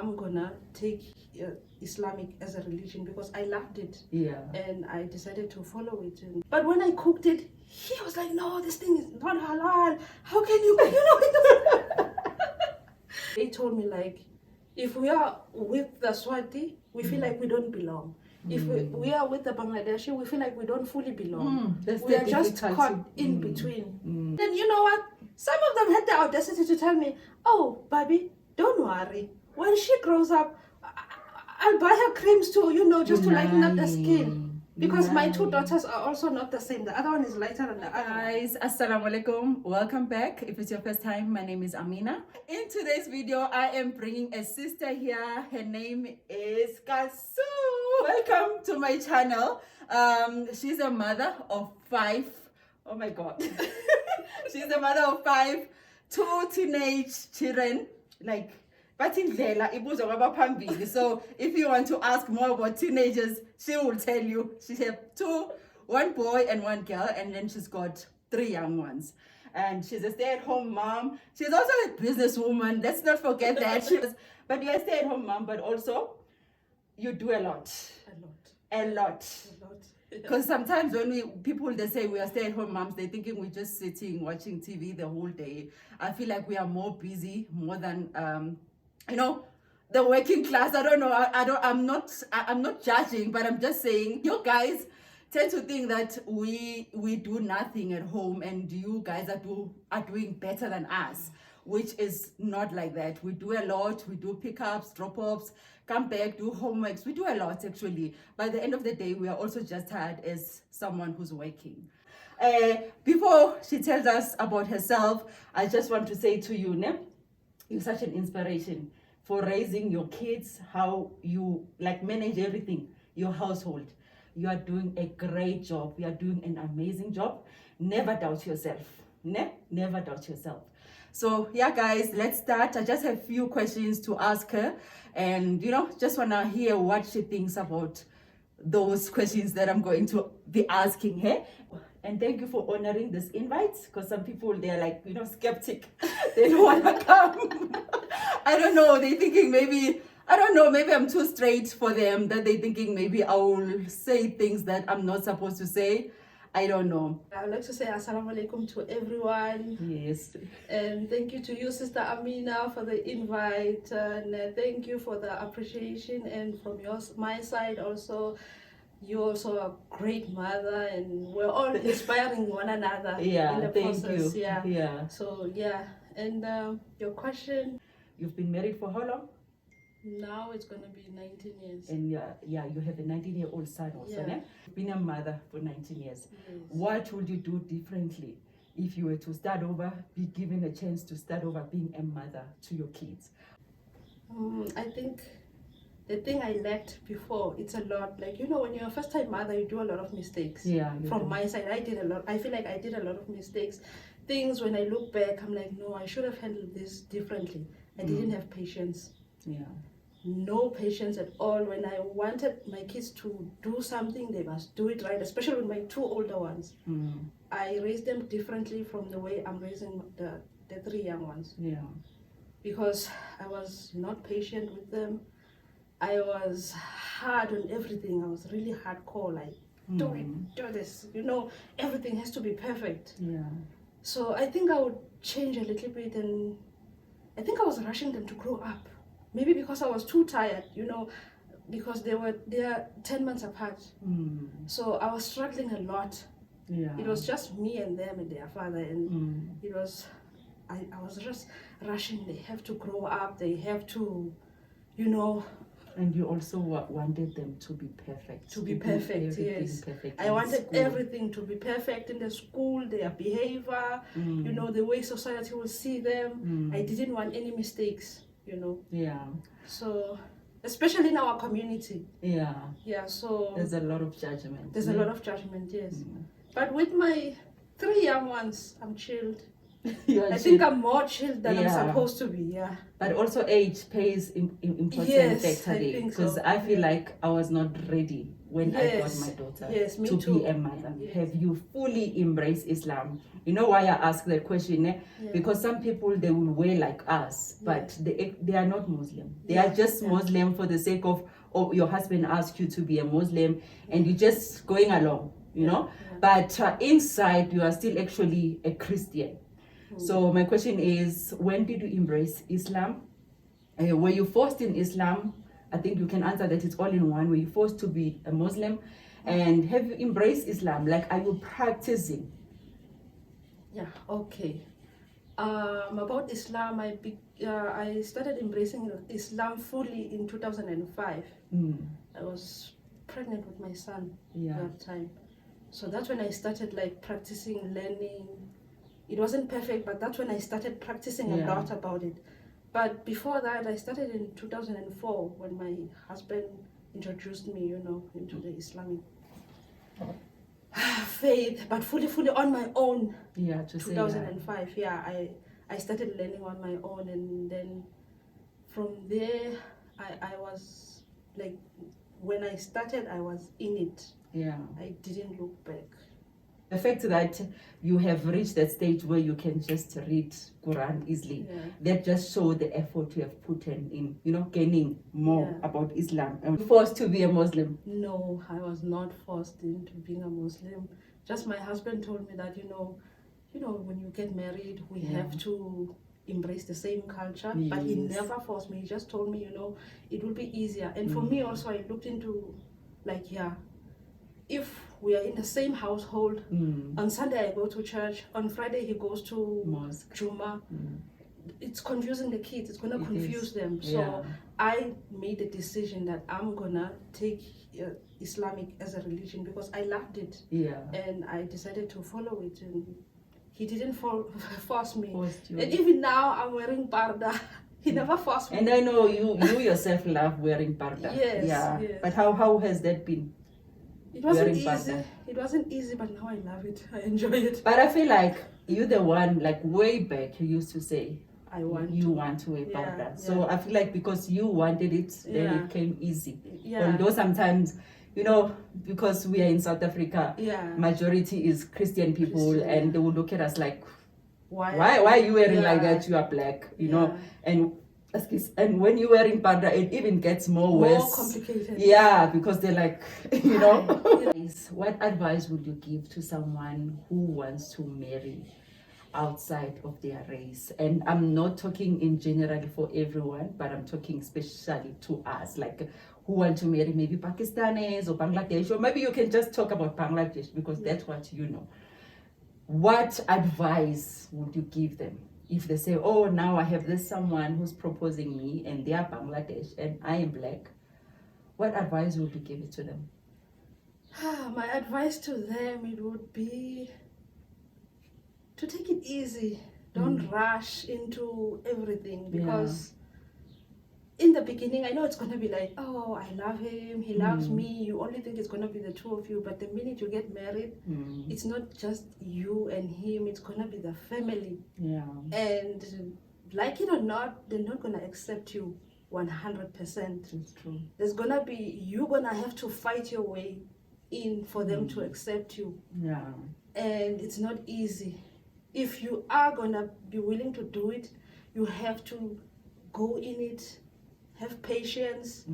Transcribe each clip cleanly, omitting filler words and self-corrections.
I'm gonna take Islamic as a religion because I loved it. Yeah. And I decided to follow it. But when I cooked it, he was like, "No, this thing is not halal. How can you?" They told me like, if we are with the Swati, we feel like we don't belong. If we are with the Bangladeshi, we feel like we don't fully belong. We are just caught in between. And you know what? Some of them had the audacity to tell me, "Oh, baby, don't worry. When she grows up, I'll buy her creams too, just to lighten up the skin." Because my two daughters are also not the same. The other one is lighter than the other one. Guys, assalamu alaikum. Welcome back. If it's your first time, my name is Amina. In today's video, I am bringing a sister here. Her name is Kasu. Welcome to my channel. She's a mother of 5. Oh my God. She's a mother of 5, 2 teenage children. So if you want to ask more about teenagers, she will tell you. She has 2, 1 boy and 1 girl, and then she's got 3 young ones. And she's a stay-at-home mom. She's also a businesswoman. Let's not forget that. But you're a stay-at-home mom, but also you do a lot. A lot. Because sometimes when people they say we are stay-at-home moms, they're thinking we're just sitting watching TV the whole day. I feel like we are more busy, more than the working class. I don't know. I'm not judging, but I'm just saying you guys tend to think that we do nothing at home, and you guys are doing better than us, which is not like that. We do a lot. We do pickups, drop-offs, come back, do homeworks. We do a lot actually. By the end of the day, we are also just tired as someone who's working. Before she tells us about herself, I just want to say to you, you're such an inspiration for raising your kids, how you manage everything, your household. You are doing a great job. You are doing an amazing job. Never doubt yourself. Never doubt yourself. So yeah, guys, let's start. I just have a few questions to ask her, and just want to hear what she thinks about those questions that I'm going to be asking her. And thank you for honoring this invite, because some people, they're skeptic. They don't want to come. I don't know. They're thinking maybe I'm too straight for them, that they're thinking maybe I will say things that I'm not supposed to say. I don't know. I would like to say assalamu alaikum to everyone. Yes. And thank you to you, Sister Amina, for the invite. And thank you for the appreciation. And from my side also, you're also a great mother, and we're all inspiring one another in the process. You. Yeah. So yeah. And your question? You've been married for how long? Now it's going to be 19 years. And you have a 19-year-old son also, yeah. You've been a mother for 19 years. Yes. What would you do differently if you were to start over, be given a chance to start over being a mother to your kids? I think the thing I lacked before, it's a lot. When you're a first-time mother, you do a lot of mistakes. Yeah. From my side, I did a lot. I feel like I did a lot of mistakes. Things, when I look back, I'm like, no, I should have handled this differently. I didn't have patience. Yeah. No patience at all. When I wanted my kids to do something, they must do it right, especially with my 2 older ones. I raised them differently from the way I'm raising the 3 young ones. Yeah. Because I was not patient with them. I was hard on everything. I was really hardcore, do this. Everything has to be perfect. Yeah. So I think I would change a little bit, and I think I was rushing them to grow up. Maybe because I was too tired, because they are 10 months apart. So I was struggling a lot. Yeah. It was just me and them and their father, and it was, I was just rushing. They have to grow up. They have to, And you also wanted them to be perfect. To be perfect, yes. Perfect I wanted everything to be perfect in the school, their behavior, the way society will see them. I didn't want any mistakes, Yeah. So, especially in our community. Yeah. Yeah, so... There's a lot of judgment. There's a lot of judgment, yes. But with my 3 young ones, I'm chilled. I think I'm more chilled than I'm Yeah. supposed to be. Yeah. But also age plays important Yes, factor I there, think because so. I feel Yeah. like I was not ready when I got Yes. my daughter Yes, me to too. be a mother. Yes. Have you fully embraced Islam? You know why I ask that question? Yeah. Because some people, they will wear like us, but they are not Muslim. They are just Muslim for the sake of your husband asked you to be a Muslim, and you're just going along, you know. But inside, you are still actually a Christian. So my question is, when did you embrace Islam? Were you forced in Islam? I think you can answer that, it's all in one. Were you forced to be a Muslim? And have you embraced Islam? Like, are you practicing? Yeah, okay. About Islam, I started embracing Islam fully in 2005. I was pregnant with my son at that time. So that's when I started like practicing, learning. It wasn't perfect, but that's when I started practicing a lot about it. But before that, I started in 2004 when my husband introduced me, you know, into the Islamic faith, but fully on my own. Yeah, to 2005. Yeah, I started learning on my own, and then from there, I was like, when I started, I was in it. Yeah. I didn't look back. The fact that you have reached that stage where you can just read Quran easily, that just show the effort you have put in, you know, gaining more about Islam. And forced to be a Muslim? No, I was not forced into being a Muslim. Just my husband told me that, you know, when you get married, we have to embrace the same culture. But he never forced me. He just told me, you know, it will be easier. And for me also, I looked into, like, if we are in the same household, on Sunday I go to church, on Friday he goes to mosque, Juma. It's confusing the kids, it's going to confuse them. So I made a decision that I'm going to take Islamic as a religion because I loved it. And I decided to follow it. And he didn't force me. And even now I'm wearing parda. He never forced me. And I know you yourself love wearing parda. Yes. But how has that been? It wasn't easy. It wasn't easy, but now I love it. I enjoy it. But I feel like you're the one, like way back, you used to say, you want to wear parda. So I feel like because you wanted it, then it came easy. Although sometimes, you know, because we are in South Africa, majority is Christian people, and they will look at us like, why are you wearing like that? You are black, you know. And when you're wearing parda, it even gets more complicated. Yeah, because they're like, you know. What advice would you give to someone who wants to marry outside of their race? And I'm not talking in general for everyone, but I'm talking especially to us, like who want to marry maybe Pakistanis or Bangladesh, or maybe you can just talk about Bangladesh because that's what you know. What advice would you give them? If they say, oh, now I have this someone who's proposing me and they are Bangladesh and I am black, what advice would you give it to them? My advice to them, it would be to take it easy. Don't rush into everything because in the beginning, I know it's going to be like, oh, I love him, he loves me. You only think it's going to be the two of you. But the minute you get married, it's not just you and him. It's going to be the family. And like it or not, they're not going to accept you 100%. It's true. There's going to be, you're going to have to fight your way in for them to accept you. And it's not easy. If you are going to be willing to do it, you have to go in it. Have patience,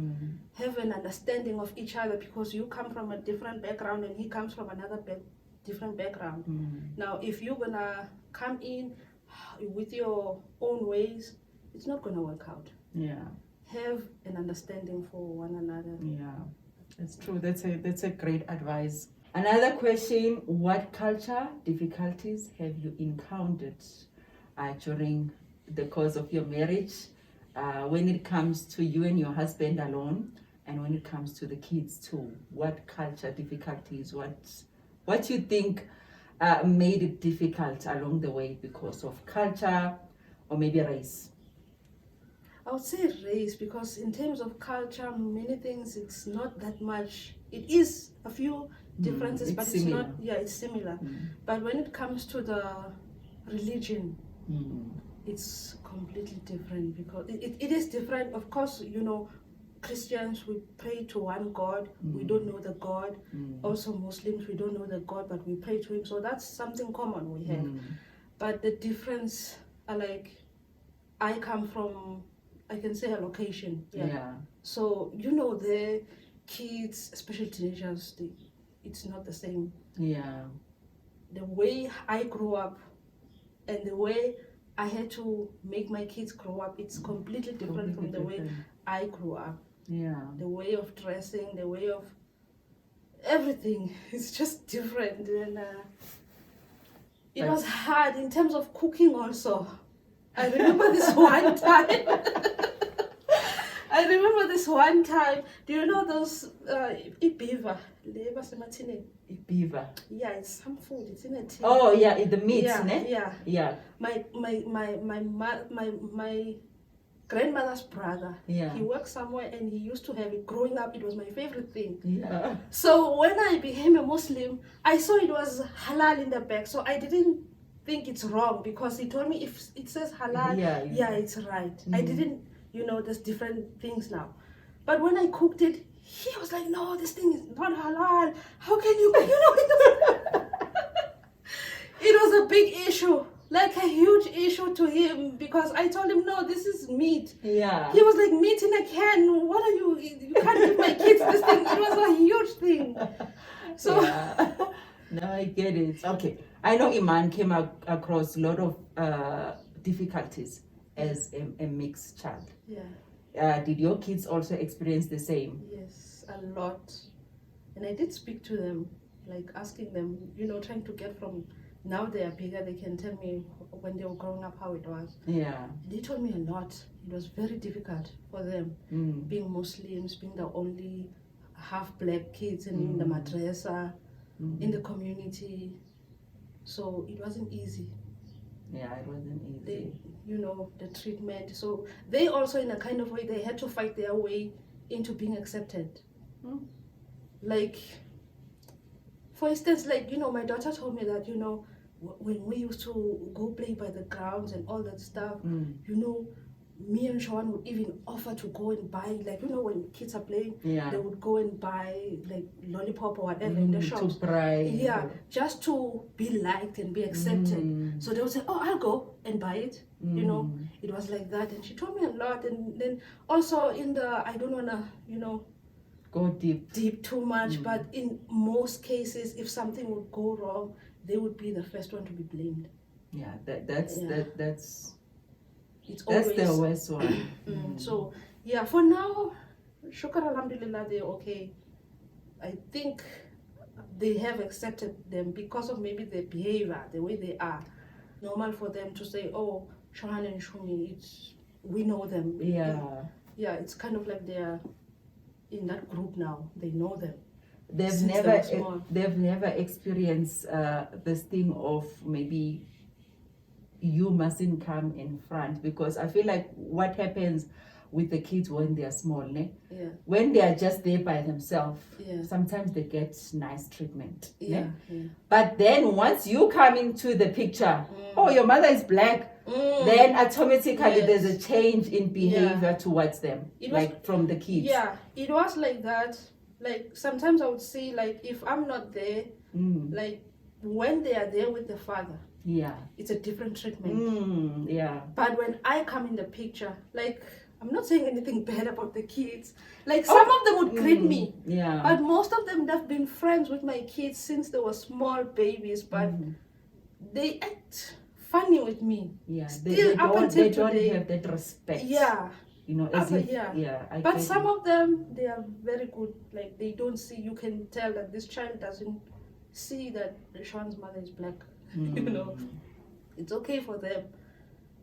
have an understanding of each other because you come from a different background and he comes from another different background. Now, if you're gonna come in with your own ways, it's not gonna work out. Have an understanding for one another. That's true. That's a great advice. Another question: what culture difficulties have you encountered during the course of your marriage? When it comes to you and your husband alone, and when it comes to the kids too, what culture difficulties, what you think made it difficult along the way because of culture or maybe race? I would say race because in terms of culture, many things it's not that much. It is a few differences, but it's similar. It's similar. But when it comes to the religion, It's completely different because it is different. Of course, Christians, we pray to one God. We don't know the God. Also Muslims, we don't know the God, but we pray to him. So that's something common we have. But the difference are like, I come from, I can say, a location. Yeah. So the kids, especially teenagers, it's not the same. Yeah. The way I grew up and the way I had to make my kids grow up, it's completely different from the way I grew up. Yeah. The way of dressing, the way of everything, it's just different. And it was hard in terms of cooking also. I remember this one time. Do you know those beaver? Beaver. Yeah, it's some food. It's in a tin. Oh yeah, the meat, yeah, ne? Yeah. Yeah. My grandmother's brother. Yeah. He worked somewhere and he used to have it. Growing up, it was my favorite thing. Yeah. So when I became a Muslim, I saw it was halal in the back. So I didn't think it's wrong because he told me if it says halal, yeah it's right. I didn't, there's different things now. But when I cooked it, he was like, no, this thing is not halal. How can you, it was a big issue, like a huge issue to him because I told him, no, this is meat. Yeah. He was like, meat in a can. What are you can't give my kids this thing. It was a huge thing. So. Yeah. No, I get it. Okay. I know Iman came across a lot of difficulties as a mixed child. Yeah. Did your kids also experience the same? Yes, a lot. And I did speak to them, like asking them, trying to get from, now they are bigger, they can tell me when they were growing up how it was. Yeah. They told me a lot. It was very difficult for them, being Muslims, being the only half-black kids in the madrasa, in the community. So it wasn't easy. Yeah, it wasn't easy. The treatment. So they also, in a kind of way, they had to fight their way into being accepted. Like, for instance, like, my daughter told me that, when we used to go play by the grounds and all that stuff, me and Sean would even offer to go and buy, like, when kids are playing, they would go and buy, like, lollipop or whatever in the shops. Yeah, just to be liked and be accepted. So they would say, oh, I'll go and buy it. It was like that. And she told me a lot. And then also I don't want to, go deep too much, but in most cases, if something would go wrong, they would be the first one to be blamed. Yeah, that's it's that's always the worst one. So yeah, for now, shukr alhamdulillah, they're okay. I think they have accepted them because of maybe their behavior, the way they are. Normal for them to say, oh, Shahan and Shumi, we know them. Yeah, it's kind of like they're in that group now. They know them. They've never experienced this thing of maybe you mustn't come in front, because I feel like what happens with the kids when they are small, when they are just there by themselves, sometimes they get nice treatment. But then once you come into the picture, oh, your mother is black, then automatically there's a change in behavior towards them, from the kids. Yeah, it was like that. Like sometimes I would see, like, if I'm not there, like when they are there with the father, it's a different treatment. But when I come in the picture, like, I'm not saying anything bad about the kids. Like, some of them would greet me. But most of them have been friends with my kids since they were small babies. But they act funny with me. Still up until today. They don't have that respect. But some of them, they are very good. Like, they don't see, you can tell that this child doesn't see that Sean's mother is black. It's okay for them.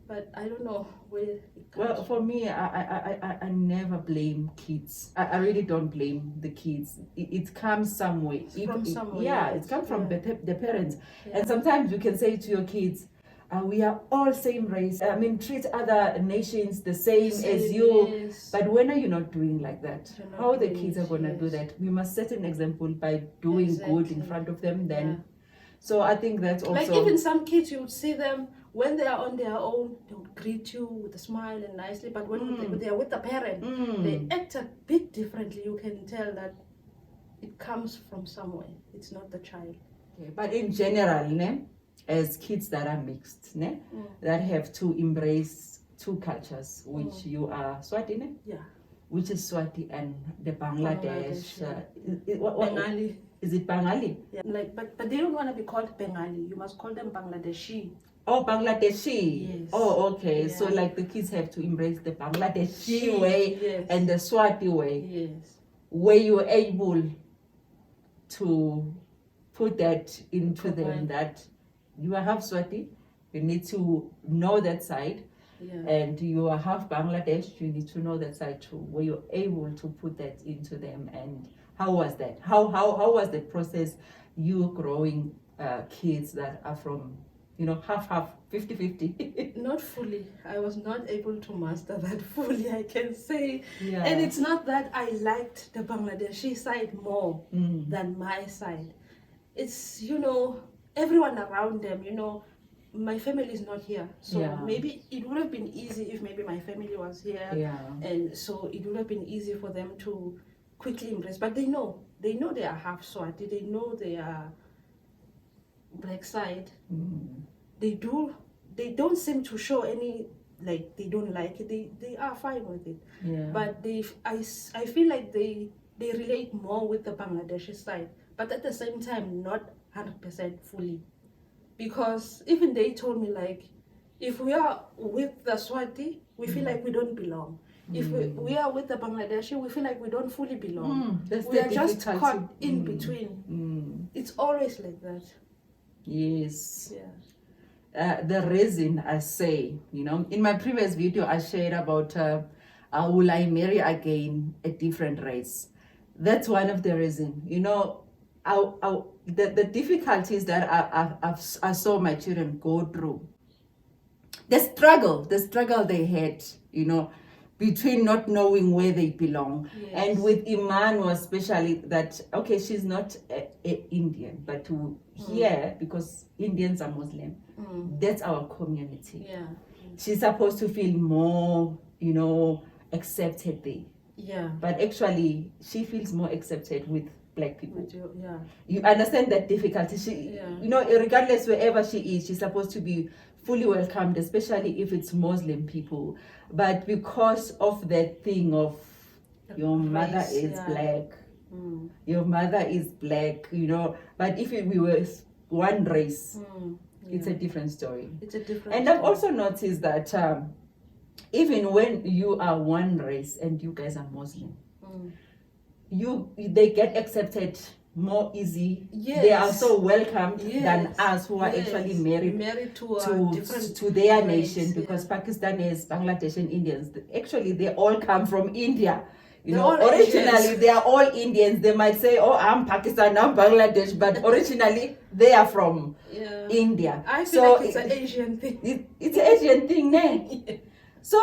But I don't know where it comes Well, for me, I never blame kids. I really don't blame the kids. It comes some way. From somewhere. It comes from the parents. And sometimes you can say to your kids, we are all same race. I mean, treat other nations the same as you. Yes. But when are you not doing like that? How the kids are going to do that? We must set an example by doing good in front of them then. So I think that's also... Like, even some kids, you would see them when they are on their own, they would greet you with a smile and nicely. But when they are with the parent, they act a bit differently. You can tell that it comes from somewhere. It's not the child. Okay, but in general, ne, as kids that are mixed, ne, that have to embrace two cultures, which you are Swati, ne? Yeah. Which is Swati and the Bangladesh. Bengali. Is it Bengali? Yeah. But they don't want to be called Bengali. You must call them Bangladeshi. Oh, Bangladeshi. Yes. Oh, okay. Yeah. So like the kids have to embrace the Bangladeshi way and the Swati way. Yes. Where you're able to put that into them that you are half Swati, you need to know that side. Yeah. And you are half Bangladesh, you need to know that side too. Were you able to put that into them, and how was that? How was the process? You growing kids that are from, half 50-50. Not fully. I was not able to master that fully, I can say. Yeah. And it's not that I liked the Bangladeshi side more than my side. It's everyone around them. My family is not here, so maybe it would have been easy if maybe my family was here, and so it would have been easy for them to quickly embrace. But they know they are half Swati, they know they are black side. They don't seem to show any like they don't like it. They are fine with it. Yeah. But I feel like they relate more with the Bangladeshi side, but at the same time not 100% fully. Because even they told me, like, if we are with the Swati, we feel like we don't belong. If we are with the Bangladeshi, we feel like we don't fully belong. We are just caught in between. It's always like that. Yes. Yeah. The reason I say, in my previous video, I shared about will I marry again a different race? That's one of the reasons. The difficulties that I saw my children go through, the struggle they had, between not knowing where they belong. Yes. And with Emmanuel especially, that, okay, she's not a Indian, but here, because Indians are Muslim, that's our community. Yeah. She's supposed to feel more, accepted there. Yeah. But actually, she feels more accepted with black people. You understand that difficulty. She, regardless wherever she is, she's supposed to be fully welcomed, especially if it's Muslim people. But because of that thing of your mother is black, your mother is black, but if we were one race, it's a different story. It's a different and story. I've also noticed that even when you are one race and you guys are Muslim, they get accepted more easy. Yes. They are so welcomed than us who are actually married to their nation, because Pakistanis, Bangladesh and Indians, actually they all come from India. Originally they are all Indians. They might say, oh, I'm Pakistan, I'm Bangladesh, but originally they are from India. I feel like it's an Asian thing. It's an Asian thing, ne? So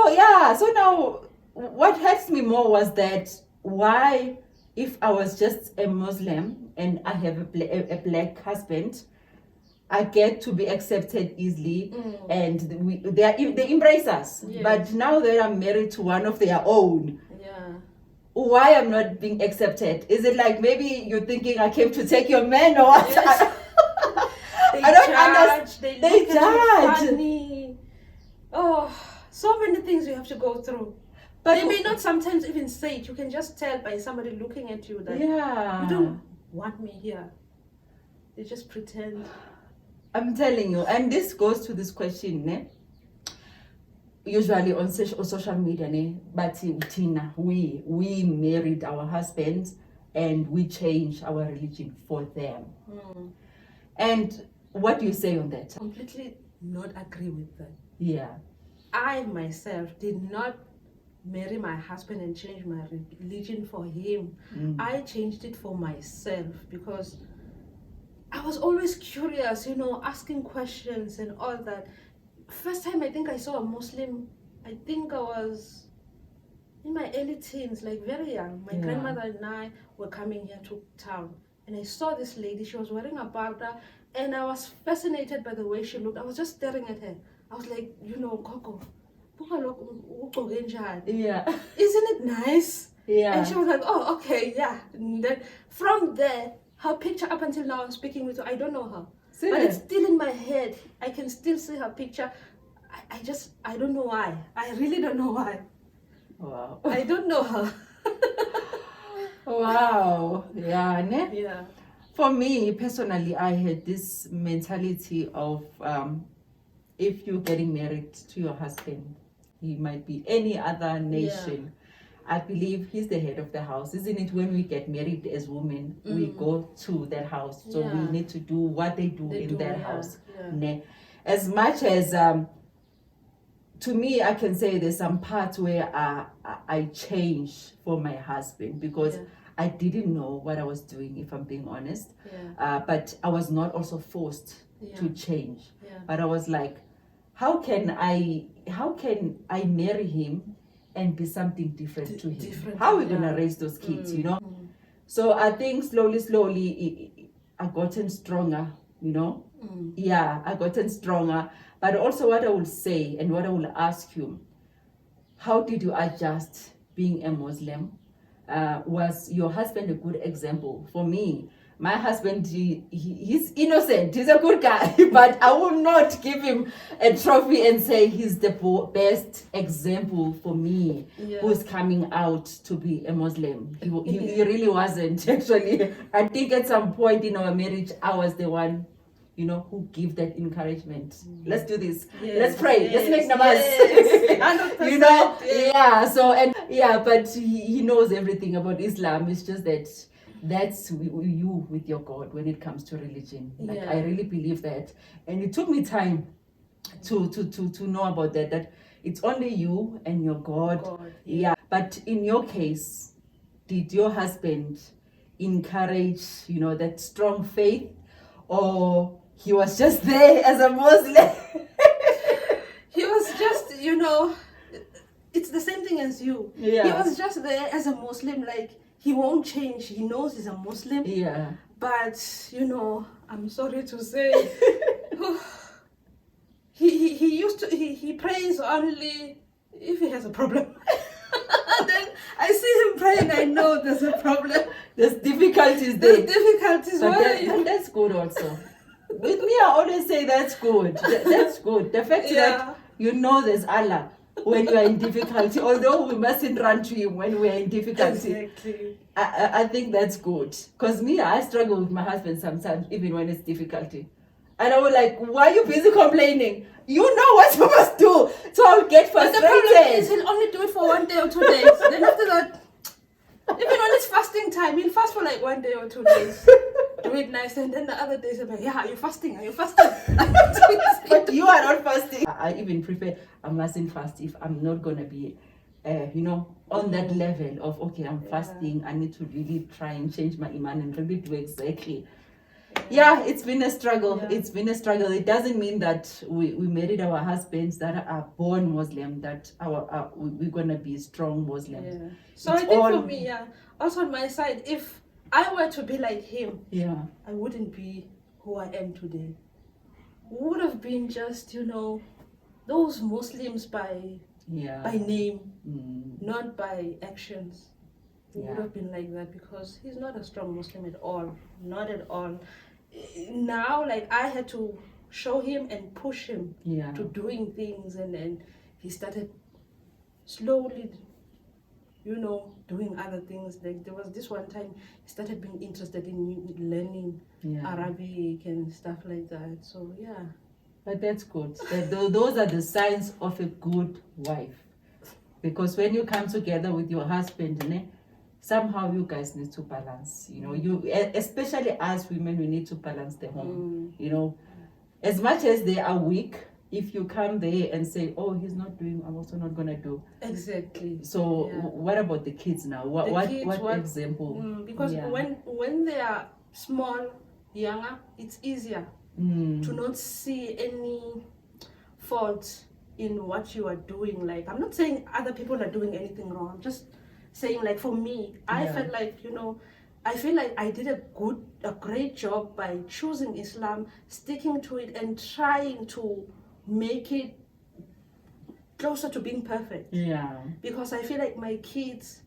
now what hurts me more was that why, if I was just a Muslim and I have a black husband, I get to be accepted easily, and they embrace us. Yes. But now that I'm married to one of their own, why I'm not being accepted? Is it like maybe you're thinking I came to take your man, or what? Yes. I don't understand. They judge. Funny. Oh, so many things you have to go through. But they may not sometimes even say it. You can just tell by somebody looking at you that you don't want me here. They just pretend. I'm telling you, and this goes to this question, ne? Usually on social media, ne? But Tina, we married our husbands and we changed our religion for them. And what do you say on that? Completely not agree with that. Yeah. I myself did not marry my husband and change my religion for him. I changed it for myself because I was always curious, asking questions and all that. First time I think I saw a Muslim, I think I was in my early teens, like very young. My grandmother and I were coming here to town, and I saw this lady. She was wearing a barda, and I was fascinated by the way she looked. I was just staring at her. I was like, Coco, Yeah. isn't it nice? Yeah. And she was like, oh, okay, yeah. And then from there, her picture up until now, I'm speaking with her, I don't know her. See? But it's still in my head. I can still see her picture. I don't know why. I really don't know why. Wow. I don't know her. Wow. Yeah. Ne? Yeah. For me, personally, I had this mentality of if you're getting married to your husband, he might be any other nation. I believe he's the head of the house, isn't it? When we get married as women, we go to that house, so we need to do what they do in that house. Ne? As much as to me, I can say there's some parts where I changed for my husband because I didn't know what I was doing, if I'm being honest. But I was not also forced to change. But I was like, how can I marry him and be something different to him? How are we gonna raise those kids, you know? So I think slowly I gotten stronger, you know? Yeah, I gotten stronger. But also what I will say and what I will ask you, how did you adjust being a Muslim? Was your husband a good example? For me, my husband, he's innocent. He's a good guy, but I will not give him a trophy and say he's the best example for me who's coming out to be a Muslim. He really wasn't, actually. I think at some point in our marriage, I was the one, who give that encouragement. Let's do this. Let's pray. Let's make namaz. 100%, but he knows everything about Islam. It's just that's you with your God when it comes to religion. I really believe that. And it took me time to know about that it's only you and your God. But in your case, did your husband encourage, that strong faith, or he was just there as a Muslim? He was just, it's the same thing as you. He was just there as a Muslim, like he won't change. He knows he's a Muslim. But, I'm sorry to say, he prays only if he has a problem. Then I see him pray and I know there's a problem. There's difficulties there. But that's good also. With me, I always say that's good. That's good. The fact that there's Allah when you are in difficulty, although we mustn't run to him when we are in difficulty. Exactly. I think that's good. Because me, I struggle with my husband sometimes, even when it's difficulty. And I was like, why are you busy complaining? You know what you must do. So I'll get frustrated. But the problem is he'll only do it for 1 day or 2 days. Then after that, even when it's fasting time, he'll fast for like 1 day or 2 days. Do it nice, and then the other days I'm like, are you fasting? But you are not fasting. I even prefer I mustn't fast if I'm not gonna be on that level of okay, I'm fasting. I need to really try and change my iman and really do exactly. It's been a struggle. It's been a struggle. It doesn't mean that we married our husbands that are born Muslim, that we're gonna be strong Muslims. So I think for me, also on my side, if I were to be like him, I wouldn't be who I am today. Would have been just, those Muslims by name, not by actions. Would have been like that because he's not a strong Muslim at all. Not at all. Now, like, I had to show him and push him to doing things, and then he started slowly, doing other things. Like, there was this one time he started being interested in learning Arabic and stuff like that. So, But that's good. Those are the signs of a good wife. Because when you come together with your husband, somehow you guys need to balance. You especially as women, we need to balance the home. As much as they are weak, if you come there and say, oh, he's not doing, I'm also not gonna do. Exactly. So what about the kids now? What example? Because when they are small, younger, it's easier to not see any fault in what you are doing. Like, I'm not saying other people are doing anything wrong. I'm just saying, like, for me, I felt like, I feel like I did a great job by choosing Islam, sticking to it, and trying to make it closer to being perfect. Yeah. Because I feel like my kids,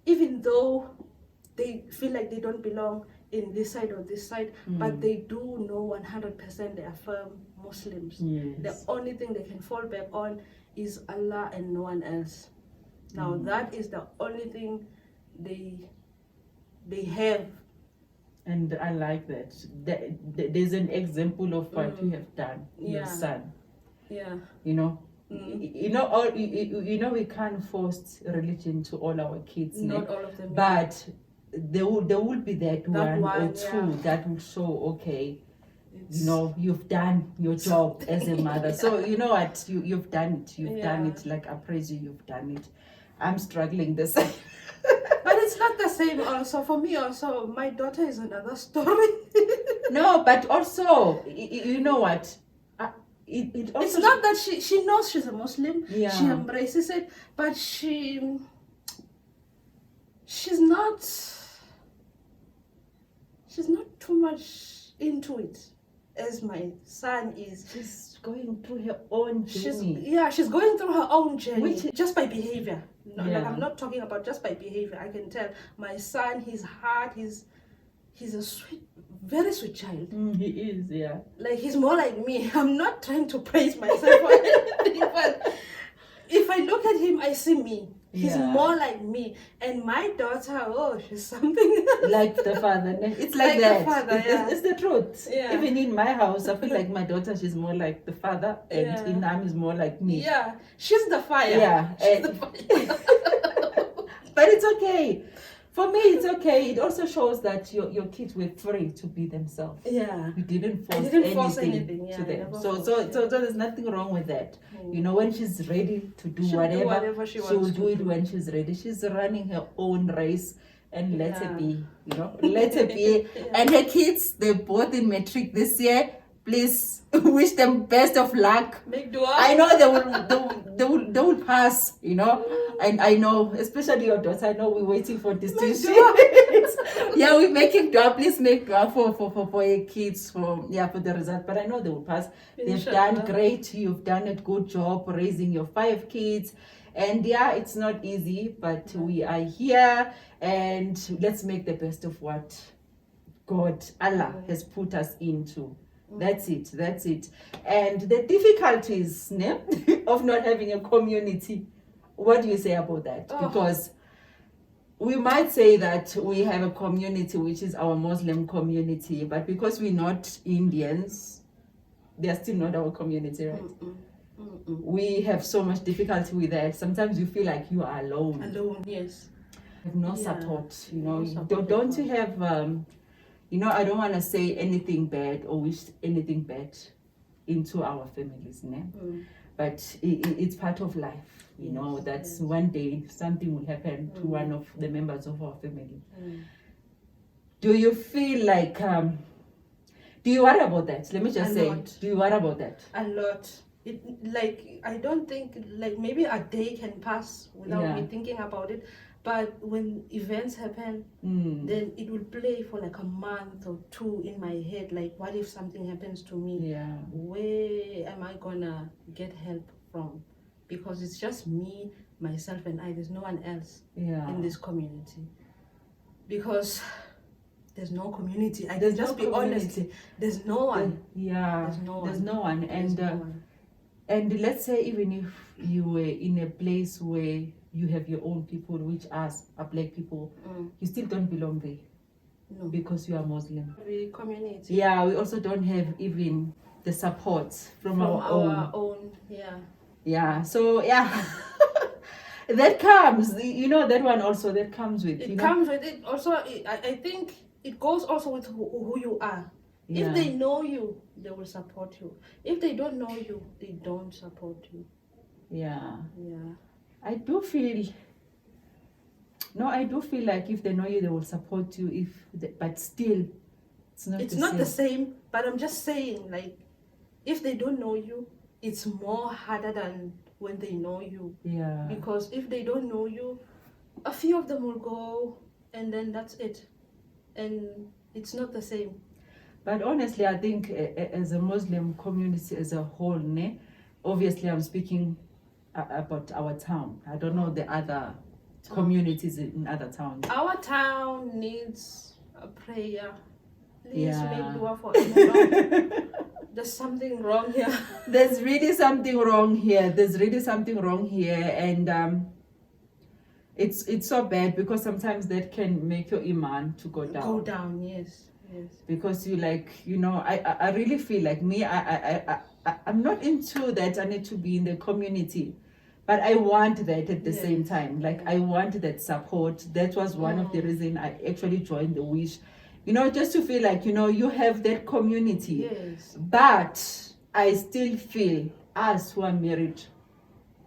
even though they feel like they don't belong in this side or this side, but they do know 100% they are firm Muslims. Yes. The only thing they can fall back on is Allah and no one else. Now that is the only thing they have. And I like that. There's an example of what you have done, your son. Yeah. You know, you know, we can't force religion to all our kids. Not all of them. But there will be that one or two that will show, okay, you know, you've done your job as a mother. So you know what, you've done it. You've done it. Like, I praise you. You've done it. I'm struggling the same. But it's not the same also. For me also, my daughter is another story. No, but also, you know what? It also it's not that she knows she's a Muslim. Yeah. She embraces it, but she's not too much into it as my son is. She's going through her own journey. She's going through her own journey. Just by behavior. No, like, I'm not talking about just by behavior. I can tell my son, his heart, he's a sweet, very sweet child. He is, yeah. Like, he's more like me. I'm not trying to praise myself or anything, but if I look at him, I see me. He's more like me. And my daughter, oh, she's something like the father. It's like that. The father, it's the truth. Yeah. Even in my house, I feel like my daughter, she's more like the father, and Inam is more like me. Yeah, she's the fire. Yeah. She's the fire. But it's okay. For me, it's okay. It also shows that your kids were free to be themselves. Yeah. You didn't force anything to them. So there's nothing wrong with that. You know, when she's ready to do whatever she will do it when she's ready. She's running her own race, and let her be. You know, let her be. And her kids, they're both in matric this year. Please wish them best of luck. Make dua. I know they will pass, you know. And I know, especially your daughter, I know we're waiting for distinction. Yeah, we're making dua. Please make dua for your kids for the result. But I know they will pass. They've done great. You've done a good job raising your 5 kids. And it's not easy, but we are here, and let's make the best of what Allah has put us into. That's it. And the difficulties of not having a community, what do you say about that? Because we might say that we have a community, which is our Muslim community, but because we're not Indians, they're still not our community, right? We have so much difficulty with that. Sometimes you feel like you are alone. Alone, yes. Have no support, you know. Don't you have... You know, I don't want to say anything bad or wish anything bad into our families, but it's part of life, you know, that one day something will happen to one of the members of our family. Do you feel like, do you worry about that? Let me just say, do you worry about that? A lot. I don't think, maybe a day can pass without me thinking about it. But when events happen, then it will play for like a month or 2 in my head. Like, what if something happens to me? Yeah. Where am I gonna get help from? Because it's just me, myself, and I. There's no one else in this community. Because there's no community. I can just be honest. There's no one. There's no one. And let's say even if you were in a place where you have your own people, which are black people, you still don't belong there. No. Because you are Muslim. The community. Yeah, we also don't have even the support from our own. Yeah, so that comes, you know, that one also, that comes with it. Comes with it. Also, I think it goes also with who you are. Yeah. If they know you, they will support you. If they don't know you, they don't support you. Yeah. I do feel like if they know you, they will support you. But still, it's not the same. But I'm just saying, like, if they don't know you, it's more harder than when they know you. Yeah. Because if they don't know you, a few of them will go, and then that's it, and it's not the same. But honestly, I think as a Muslim community as a whole, obviously I'm speaking about our town. I don't know the other communities in other towns. Our town needs a prayer. Please Yeah. make dua for everyone. There's something wrong here. There's really something wrong here. There's really something wrong here, and it's so bad because sometimes that can make your iman to go down. Go down, yes. Because you like, you know, I really feel like me. I'm not into that. I need to be in the community, but I want that at the same time. Like I want that support. That was one of the reasons I actually joined the Wish. You know, just to feel like, you know, you have that community. Yes. But I still feel us who are married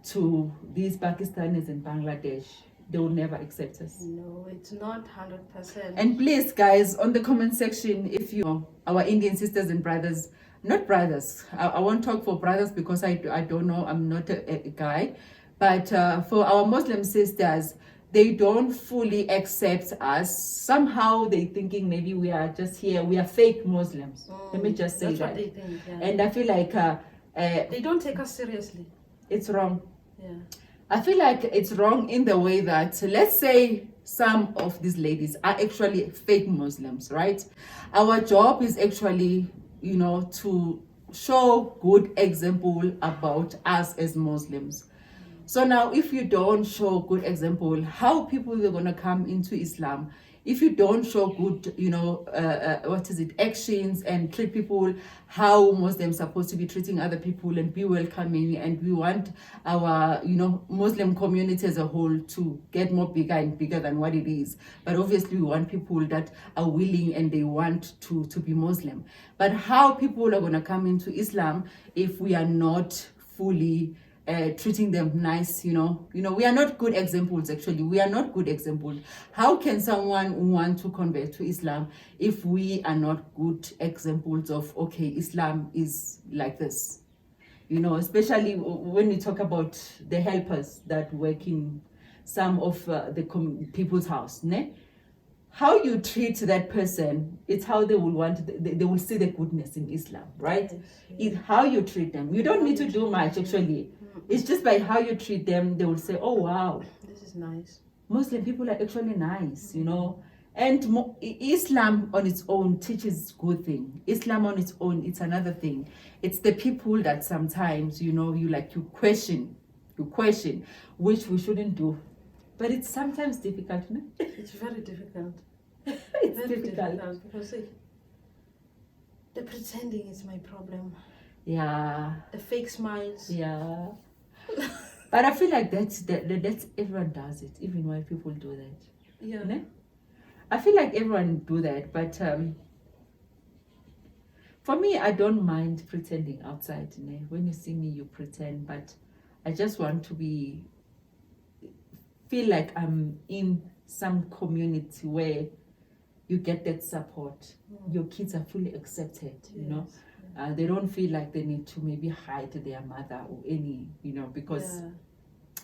to these Pakistanis in Bangladesh, they will never accept us. No, it's not 100%. And please, guys, on the comment section, if you know our Indian sisters and brothers, not brothers, I won't talk for brothers because I don't know, I'm not a guy, but for our Muslim sisters, they don't fully accept us. Somehow they thinking maybe we are just here, we are fake Muslims. Let me just say that's that. What they think, yeah. And I feel like they don't take us seriously. It's wrong. Yeah. I feel like it's wrong in the way that, let's say some of these ladies are actually fake Muslims, right? Our job is actually, you know, to show good example about us as Muslims. So now if you don't show good example, how people are going to come into Islam? If you don't show good, you know, actions and treat people how Muslims are supposed to be treating other people and be welcoming, and we want our, you know, Muslim community as a whole to get more bigger and bigger than what it is. But obviously we want people that are willing and they want to be Muslim. But how people are going to come into Islam if we are not fully treating them nice, you know, we are not good examples. Actually, we are not good examples. How can someone want to convert to Islam if we are not good examples of, okay, Islam is like this, you know, especially when we talk about the helpers that work in some of the people's house, ne? How you treat that person, it's how they will want, they will see the goodness in Islam, right? Yes. It's how you treat them. You don't need to do much, actually. It's just by how you treat them, they will say, oh, wow. This is nice. Muslim people are actually nice, you know. And Islam on its own teaches good thing. Islam on its own, it's another thing. It's the people that sometimes, you know, you question, which we shouldn't do. But it's sometimes difficult, no? It's very difficult. It's very difficult. Because the pretending is my problem. Yeah. The fake smiles. Yeah. But I feel like that's everyone does it, even white people do that. Yeah. Ne? I feel like everyone do that, but for me, I don't mind pretending outside. Ne? When you see me, you pretend, but I just want to feel like I'm in some community where you get that support. Your kids are fully accepted, you know. They don't feel like they need to maybe hide their mother or any, you know, because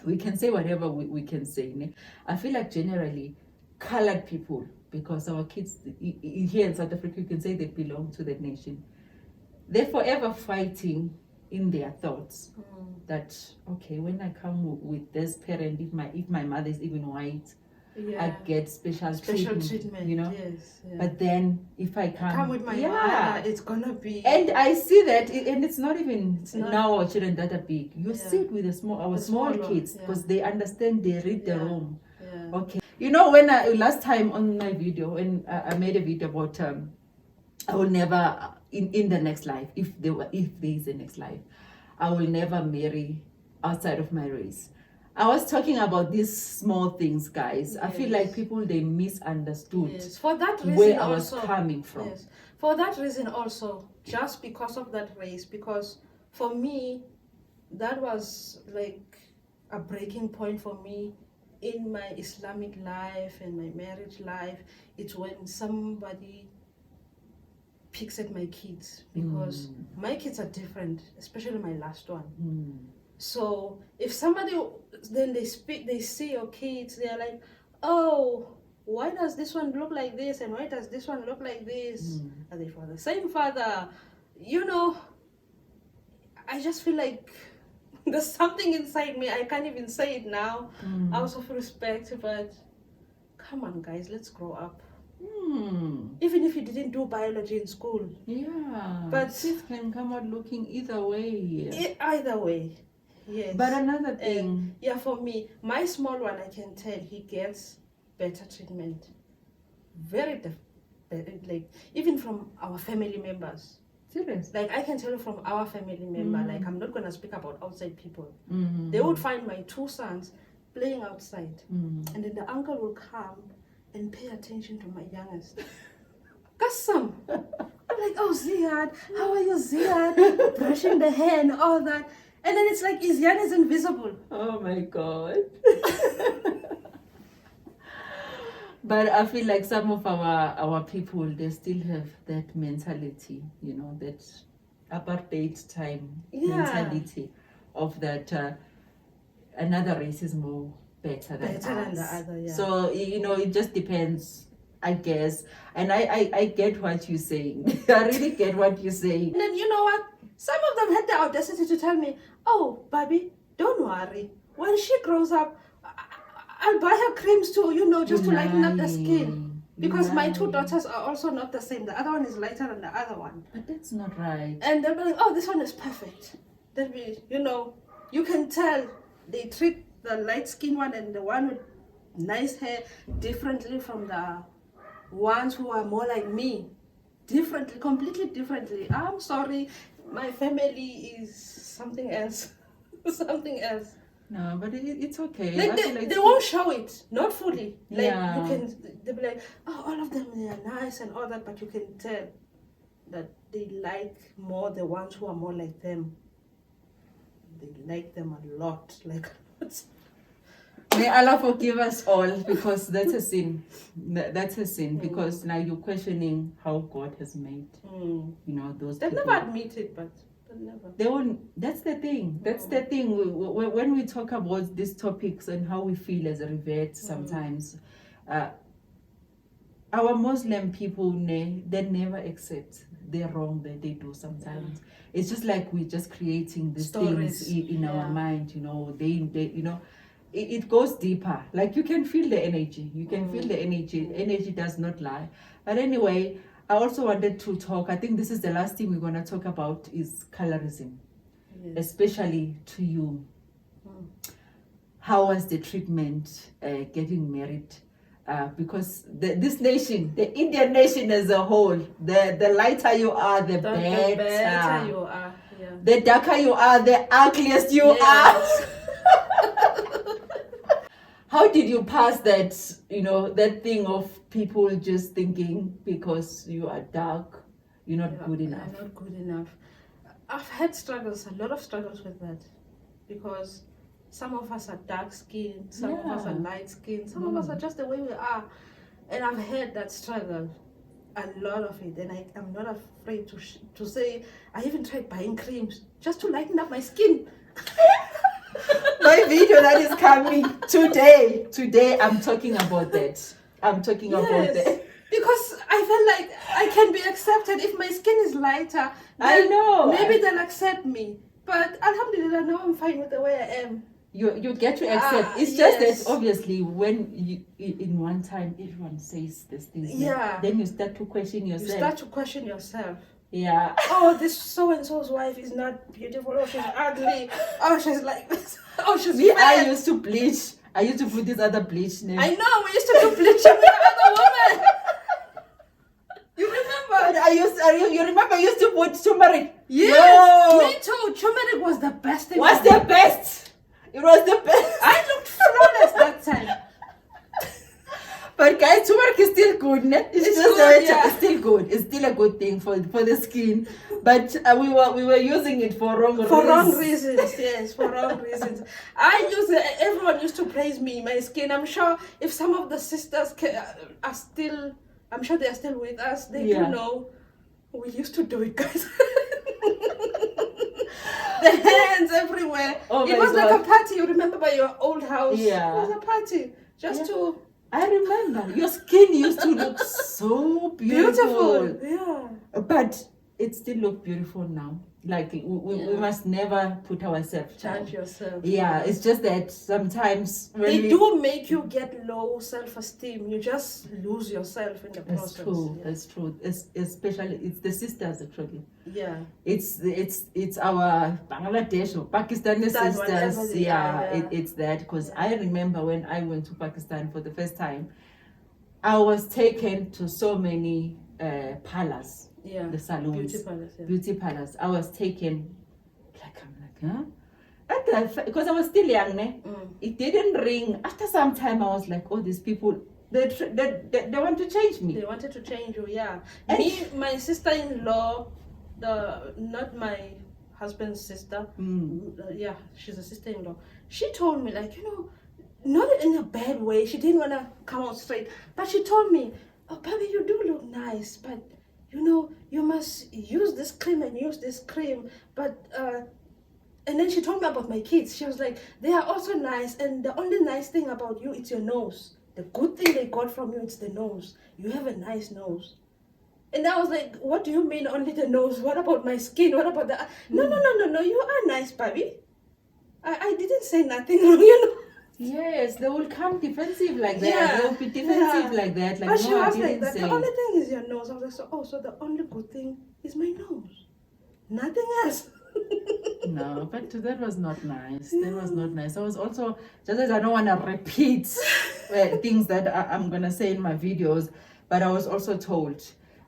we can say whatever we can say. Ne? I feel like generally colored people, because our kids here in South Africa, you can say they belong to the nation. They're forever fighting in their thoughts that, okay, when I come with this parent, if my mother is even white, I get special treatment, you know. Yes, yeah. But then if I come with my mother, it's gonna be. And I see that, and it's not even now our children that are big. You see it with our small kids, because they understand, they read the room. Yeah. Okay, you know, when last time on my video, when I made a video about I will never in the next life, if there is a next life, I will never marry outside of my race. I was talking about these small things, guys. I feel like people, they misunderstood for that reason where I was coming from. Yes. For that reason also, just because of that race, because for me, that was like a breaking point for me in my Islamic life and my marriage life. It's when somebody picks at my kids, because my kids are different, especially my last one. So if somebody, then they see your kids, they're like, oh, why does this one look like this and why does this one look like this? Are they for the same father? You know, I just feel like There's something inside me. I can't even say it now out of respect, but come on, guys, let's grow up. Even if you didn't do biology in school. Yeah. But kids can come out looking either way. Either way. Yes. But another thing. Yeah, for me, my small one, I can tell he gets better treatment. Very like even from our family members. Serious? Like I can tell you from our family member, like I'm not gonna speak about outside people. They would find my two sons playing outside, and then the uncle will come and pay attention to my youngest. Kasam. I'm like, oh Ziad, how are you, Ziad? Brushing the hair and all that. And then it's like Ziad is invisible. Oh my God. But I feel like some of our people, they still have that mentality, that apartheid time mentality of that another race is more better than the other, yeah. So, it just depends, I guess. And I get what you're saying. I really get what you're saying. And then you know what? Some of them had the audacity to tell me, oh, Bobby, don't worry. When she grows up, I'll buy her creams too, just to lighten up the skin. Because my two daughters are also not the same. The other one is lighter than the other one. But that's not right. And they'll be like, oh, this one is perfect. They'll be, you can tell they treat the light skin one and the one with nice hair differently from the ones who are more like me. Differently, completely differently. I'm sorry, my family is something else. Something else. No, but it's okay. Like they won't show it, not fully. Like Yeah. they'll be like, oh, all of them, they are nice and all that, but you can tell that they like more the ones who are more like them. They like them a lot. Like, may Allah forgive us all, because that's a sin. That's a sin, because now you're questioning how God has made, those they've people. never admitted, but never. They won't. That's the thing. That's the thing. When we talk about these topics and how we feel as a revert, sometimes our Muslim people, they never accept the wrong that they do. Sometimes it's just like we're just creating these Stories. things in our mind. It goes deeper. Like you can feel the energy. You can feel the energy. Energy does not lie. But anyway, I also wanted to talk, I think this is the last thing we're going to talk about, is colorism, especially to you. How was the treatment getting married? Because this nation, the Indian nation as a whole, the lighter you are, the better. better you are. Yeah. The darker you are, the ugliest you are. How did you pass that, that thing of people just thinking because you are dark, you're not good enough? I'm not good enough. I've had struggles, a lot of struggles with that. Because some of us are dark skinned, some of us are light skinned, some of us are just the way we are. And I've had that struggle, a lot of it. And I'm not afraid to say, I even tried buying creams just to lighten up my skin. My video that is coming today, I'm talking about that. I'm talking about that. Because I felt like I can be accepted if my skin is lighter. I know. Maybe they'll accept me. But alhamdulillah, now I'm fine with the way I am. You get to accept. It's just that obviously when you in one time everyone says these things. Then you start to question yourself. You start to question yourself. Yeah. Oh, this so-and-so's wife is not beautiful. Oh, she's ugly. Oh, she's like this. Oh, she's Me, fat. I used to bleach. I used to put this other bleach name. I know, we used to do bleaching with other women. You remember? You remember I used to put turmeric? Yes, No. me too. Turmeric was the best thing. What's the best? It was the best. I looked flawless that time. But guys, turmeric is still good, ne? It's just good, it's still good. It's still a good thing for the skin. But we were using it for wrong reasons. For wrong reasons, yes, for wrong reasons. Everyone used to praise me, my skin. I'm sure if some of the sisters are still, I'm sure they are still with us. They do know. We used to do it, guys. The hands everywhere. Oh it was like a party. You remember by your old house? Yeah. It was a party. Just to... I remember. Your skin used to look so beautiful. Yeah. But it still looks beautiful now. like we must never put ourselves down. Judge yourself. Yeah, it's just that sometimes when they do make you get low self-esteem. You just lose yourself in the process. That's true. That's true. Especially it's the sisters actually. Yeah. It's our Bangladesh or Pakistani sisters. It's that because I remember when I went to Pakistan for the first time, I was taken to so many parlors. Yeah. The salons. Beauty parlors. Yeah. Beauty parlors. I was taken huh? Because I was still young, it didn't ring. After some time, I was like, oh, these people, they want to change me. They wanted to change you, yeah. Me, my sister-in-law, not my husband's sister, she's a sister-in-law. She told me, like, not in a bad way. She didn't want to come out straight, but she told me, oh, baby, you do look nice, but you must use this cream and use this cream, but and then she told me about my kids. She was like, they are also nice, and the only nice thing about you is your nose. The good thing they got from you is the nose. You have a nice nose. And I was like, what do you mean only the nose? What about my skin? What about the... No, you are nice, baby. I didn't say nothing wrong, Yes, they will come defensive like that. Yeah. They'll be defensive like that. Like, but she no, I was like, didn't say. the only thing is your nose. I was like, so the only good thing is my nose. Nothing else. No, but that was not nice. That was not nice. I was also, just as I don't want to repeat things that I'm going to say in my videos, but I was also told,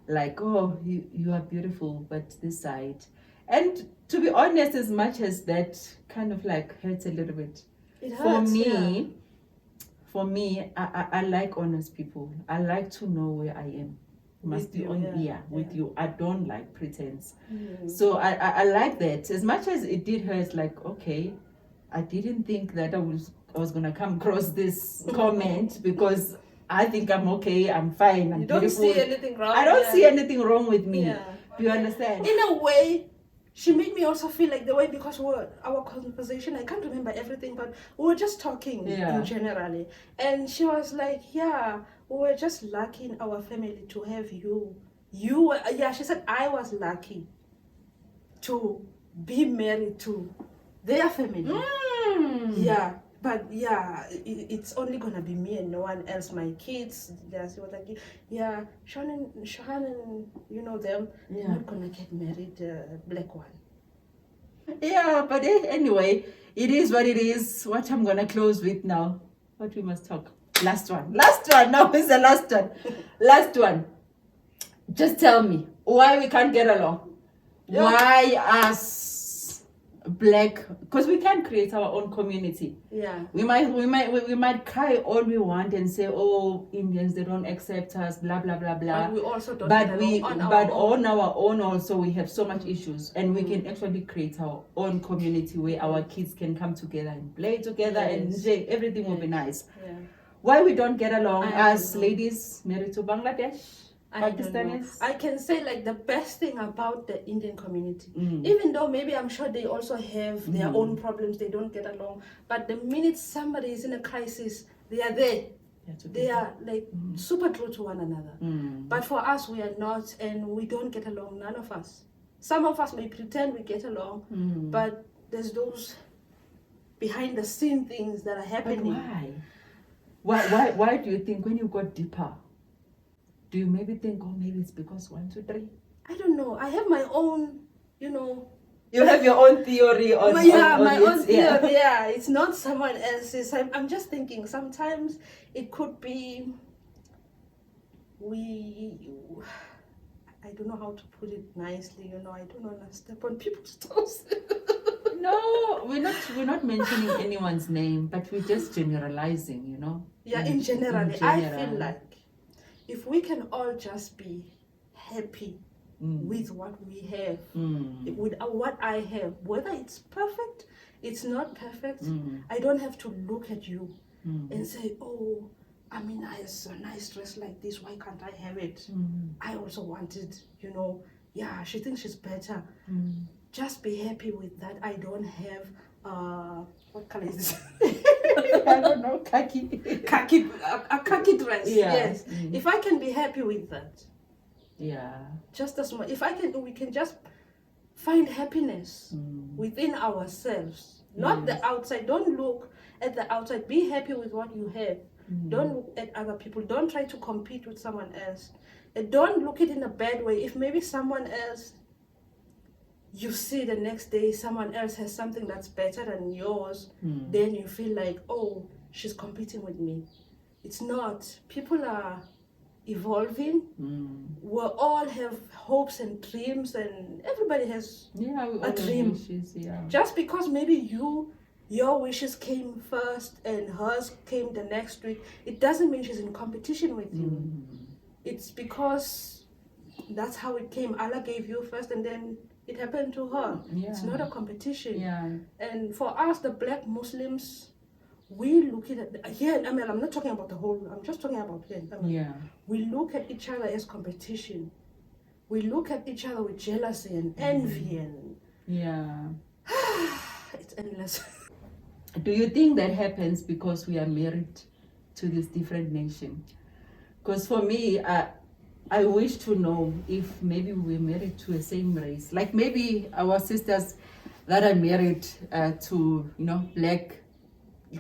like, oh, you are beautiful, but this side. And to be honest, as much as that kind of like hurts a little bit, It hurts, for me, I like honest people. I like to know where I am. Must be on with you. I don't like pretense. So I like that. As much as it did hurt, like, okay, I didn't think that I was gonna come across this comment because I think I'm okay, I'm fine, I'm beautiful. You don't see anything wrong. I don't see anything wrong with me. Yeah. Do you understand? In a way, she made me also feel like the way, because our conversation, I can't remember everything, but we were just talking in generally. And she was like, yeah, we were just lucky in our family to have you. She said, I was lucky to be married to their family. Yeah. But it's only gonna be me and no one else. My kids, she was like, Sean and you know them, they're not gonna get married, black one. Yeah, but anyway, it is what it is. What I'm gonna close with now. What we must talk. Last one. Now is the last one. Last one. Just tell me why we can't get along. Yeah. Why us black? Because we can create our own community. Yeah. We might cry all we want and say, oh, Indians, they don't accept us, blah blah blah blah. But we also don't. On our own also we have so much issues, and we can actually create our own community where our kids can come together and play together and everything will be nice. Yeah. Why we don't get along as ladies married to Bangladesh? Pakistanis? I can say like the best thing about the Indian community, even though maybe I'm sure they also have their own problems, they don't get along, but the minute somebody is in a crisis, they are there. They are like super true to one another. But for us, we are not, and we don't get along, none of us. Some of us may pretend we get along, but there's those behind the scene things that are happening. But why do you think when you got deeper, do you maybe think, oh, maybe it's because 1, 2, 3? I don't know. I have my own, You have your own theory on my own theory. Yeah, it's not someone else's. I'm just thinking sometimes it could be I don't know how to put it nicely. I don't want to step on people's toes. No, we're not mentioning anyone's name, but we're just generalizing. Yeah, in general, I feel like if we can all just be happy with what we have, with what I have, whether it's perfect, it's not perfect, I don't have to look at you and say, oh, Amina has a nice dress like this, why can't I have it? I also want it, she thinks she's better. Just be happy with that. I don't have what color is this? I don't know, khaki dress. Yes. If I can be happy with that. Yeah. Just as much. We can just find happiness within ourselves, not the outside. Don't look at the outside. Be happy with what you have. Don't look at other people. Don't try to compete with someone else. And don't look at it in a bad way. If maybe someone else, you see the next day someone else has something that's better than yours, then you feel like, oh, she's competing with me. It's not. People are evolving. We all have hopes and dreams, and everybody has a dream. Wishes, Just because maybe your wishes came first and hers came the next week, it doesn't mean she's in competition with you. It's because that's how it came. Allah gave you first and then it happened to her. It's not a competition. And for us, the Black Muslims, we look at it here. I mean, I'm not talking about the whole. I'm just talking about here. I mean, we look at each other as competition. We look at each other with jealousy and envy, and it's endless. Do you think that happens because we are married to this different nation? Because for me, I wish to know if maybe we're married to a same race. Like maybe our sisters that are married to, black,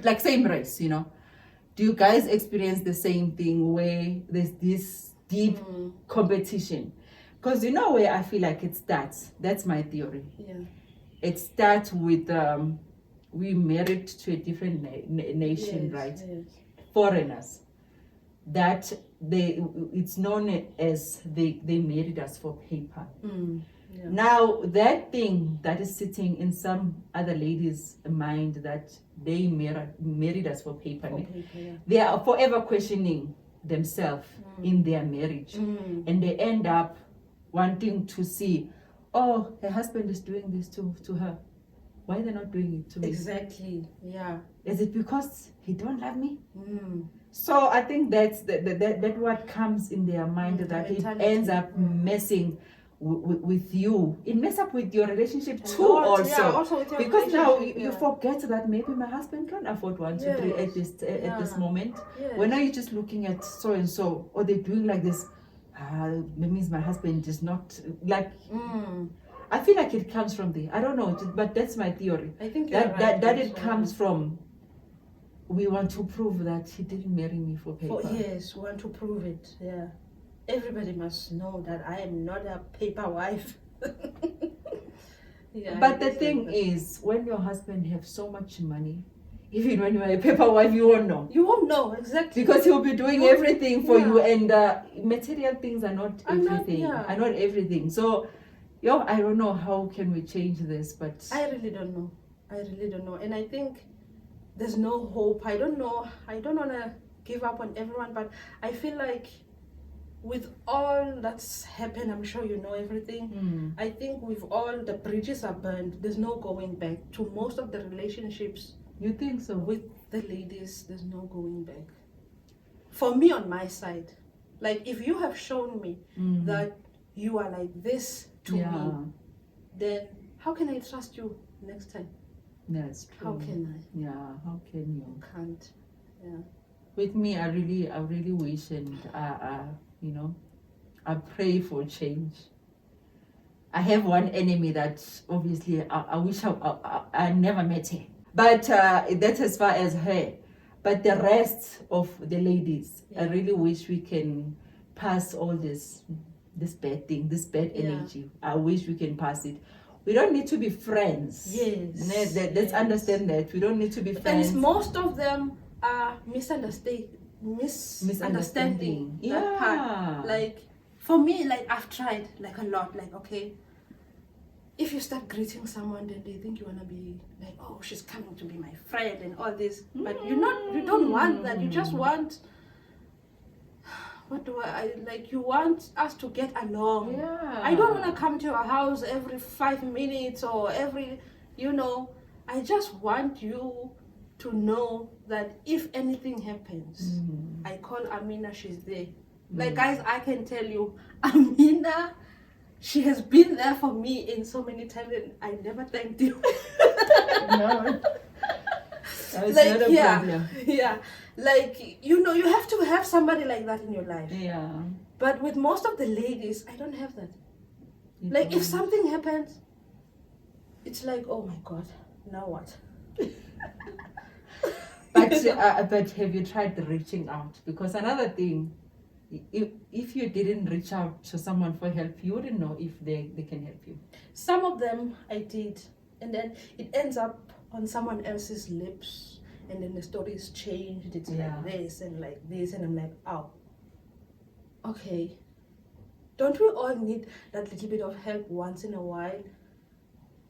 like same race, Do you guys experience the same thing where there's this deep competition? Because where I feel like it starts. That's my theory. It starts with we married to a different nation, right? Foreigners. That it's known as they married us for paper. Now that thing that is sitting in some other lady's mind, that they married us for paper, they are forever questioning themselves in their marriage, and they end up wanting to see, oh, her husband is doing this to her. Why they're not doing it to me? Exactly. Is it because he don't love me? So I think that's that what comes in their mind, that it ends up messing with you. It messes up with your relationship too, also with your because now you forget that maybe my husband can't afford 1, 2, 3 at this moment. When are you just looking at so and so, or they're doing like this? That means my husband is not like. I feel like it comes from there. I don't know, but that's my theory. I think that it comes from. We want to prove that he didn't marry me for paper. Yes, we want to prove it. Everybody must know that I am not a paper wife. But the thing is, when your husband have so much money, even when you are a paper wife, you won't know. You won't know, exactly. Because he'll be doing everything for you, and material things are not everything. Are not everything. So, I don't know how can we change this, but I really don't know. And I think there's no hope. I don't know. I don't want to give up on everyone, but I feel like with all that's happened, I'm sure you know everything. I think with all the bridges are burned. There's no going back to most of the relationships. You think so? With the ladies, there's no going back. For me, on my side, like if you have shown me that you are like this to me, then how can I trust you next time? That's true. How can I? How can you? You can't. With me, I really wish, and I pray for change. I have one enemy that obviously I wish I never met her, but that's as far as her. But the rest of the ladies, I really wish we can pass all this bad thing, this bad energy. I wish we can pass it. We don't need to be friends. Let's understand that. We don't need to be friends. And most of them are misunderstanding. That part. Like, for me, like I've tried like a lot. Like, okay, if you start greeting someone, then they think you wanna be like, oh, she's coming to be my friend and all this. But you don't want that. You just want, you want us to get along. I don't want to come to your house every 5 minutes or every, I just want you to know that if anything happens, I call Amina, she's there. Like, guys, I can tell you, Amina, she has been there for me in so many times, and I never thanked you. No. Like, not a problem. Like, you have to have somebody like that in your life. Yeah. But with most of the ladies, I don't have that. If something happens, it's like, oh my God, now what? But have you tried reaching out? Because another thing, if you didn't reach out to someone for help, you wouldn't know if they can help you. Some of them I did, and then it ends up on someone else's lips, and then the story is changed. It's Yeah. like this, and I'm like, oh, okay. Don't we all need that little bit of help once in a while?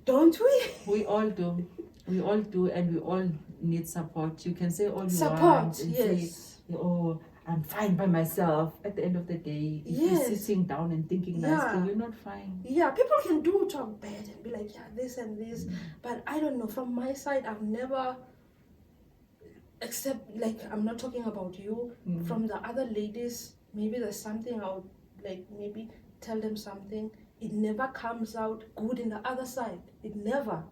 Don't we? We all do. We all do, and we all need support. You can say all you Support, want and say, yes. oh, I'm fine by myself. At the end of the day, if Yes. you're sitting down and thinking Yeah. nicely, you're not fine. Yeah, people can do talk bad and be like, yeah, this and this. But I don't know. From my side, I've never, except like, I'm not talking about you. From the other ladies, maybe there's something I would like maybe tell them something. It never comes out good in the other side. It never.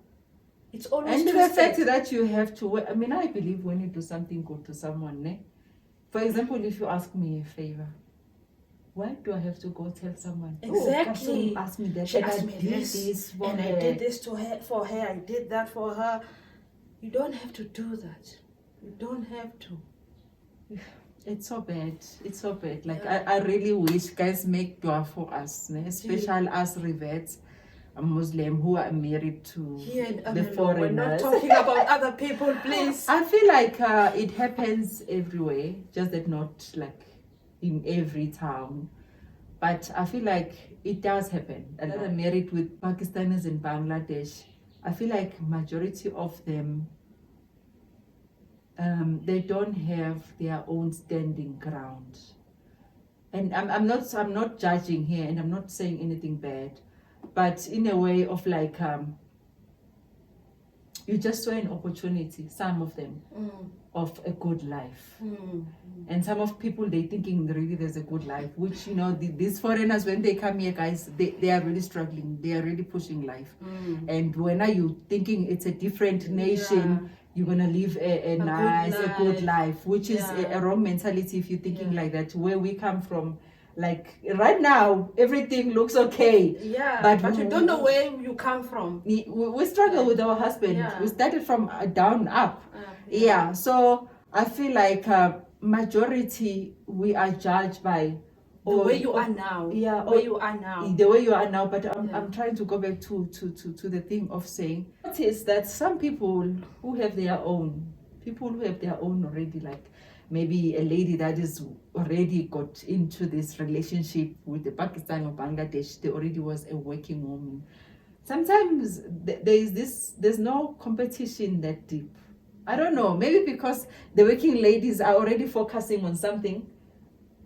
It's always And the twisted. fact that you have to, I mean, I believe when you do something good to someone, ne? For example, if you ask me a favor, why do I have to go tell someone? Exactly. Oh, asked me that. She and asked I me did this, for and her. I did this to her for her. I did that for her. You don't have to do that. You don't have to. It's so bad. It's so bad. Like, Yeah. I really wish guys make dua for us, ne? Especially us reverts, a Muslim who are married to Here in the America, foreigners. we're not talking about other people, please. I feel like it happens everywhere, just that not like in every town. But I feel like it does happen. And that are married with Pakistanis in Bangladesh, I feel like majority of them, they don't have their own standing ground. And I'm not judging here, and I'm not saying anything bad, but in a way of like you just saw an opportunity, some of them, of a good life. And some of people, they thinking really there's a good life, which, you know, these foreigners, when they come here, guys, they are really struggling. They are really pushing life. And when are you thinking it's a different nation, you're going to live a nice, a good life, which is a wrong mentality if you're thinking like that. Where we come from, like right now, everything looks okay. Yeah, But you don't know where you come from. We struggle with our husband. Yeah. We started from down up. Yeah, so I feel like majority we are judged by The way you are now. Yeah, Where you are now. the way you are now. But I'm trying to go back to the thing of saying, notice that some people who have their own already, like maybe a lady that is already got into this relationship with the Pakistan or Bangladesh, they already was a working woman. Sometimes there's no competition that deep. I don't know, maybe because the working ladies are already focusing on something.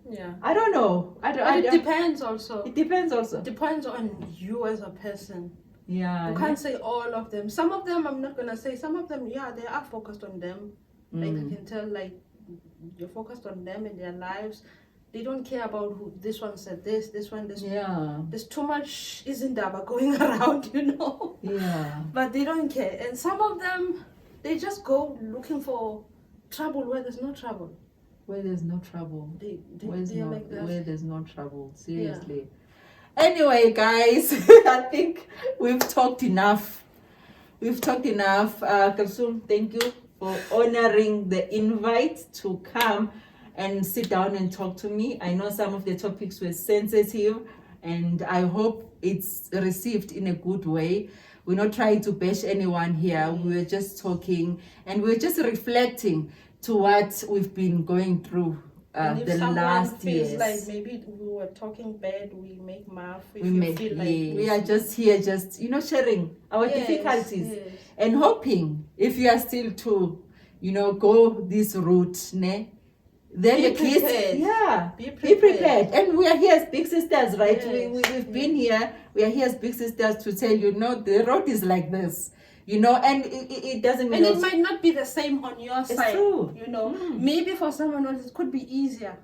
Yeah. I don't know. It depends also. It depends also. It depends on you as a person. Yeah. You can't say all of them. Some of them, I'm not going to say. Some of them, yeah, they are focused on them. Like, I can tell, like, you're focused on them and their lives. They don't care about who, this one said this one. Yeah. There's too much isindaba going around, you know. Yeah. But they don't care. And some of them, they just go looking for trouble where there's no trouble. Where there's no trouble. They're like that. Where there's no trouble. Seriously. Yeah. Anyway, guys, I think we've talked enough. Kalsum, thank you for honoring the invite to come and sit down and talk to me. I know some of the topics were sensitive, and I hope it's received in a good way. We're not trying to bash anyone here. We're just talking, and we're just reflecting to what we've been going through the last years. Like maybe we were talking bad, we make math. We are just here, sharing our difficulties and hoping if you are still to, go this route, ne? Then be the kids, prepared. Be prepared. And we are here as big sisters, right? Yes. We've been here. We are here as big sisters to tell you, the road is like this. And it doesn't mean... And it might not be the same on your side. It's true. Maybe for someone else it could be easier.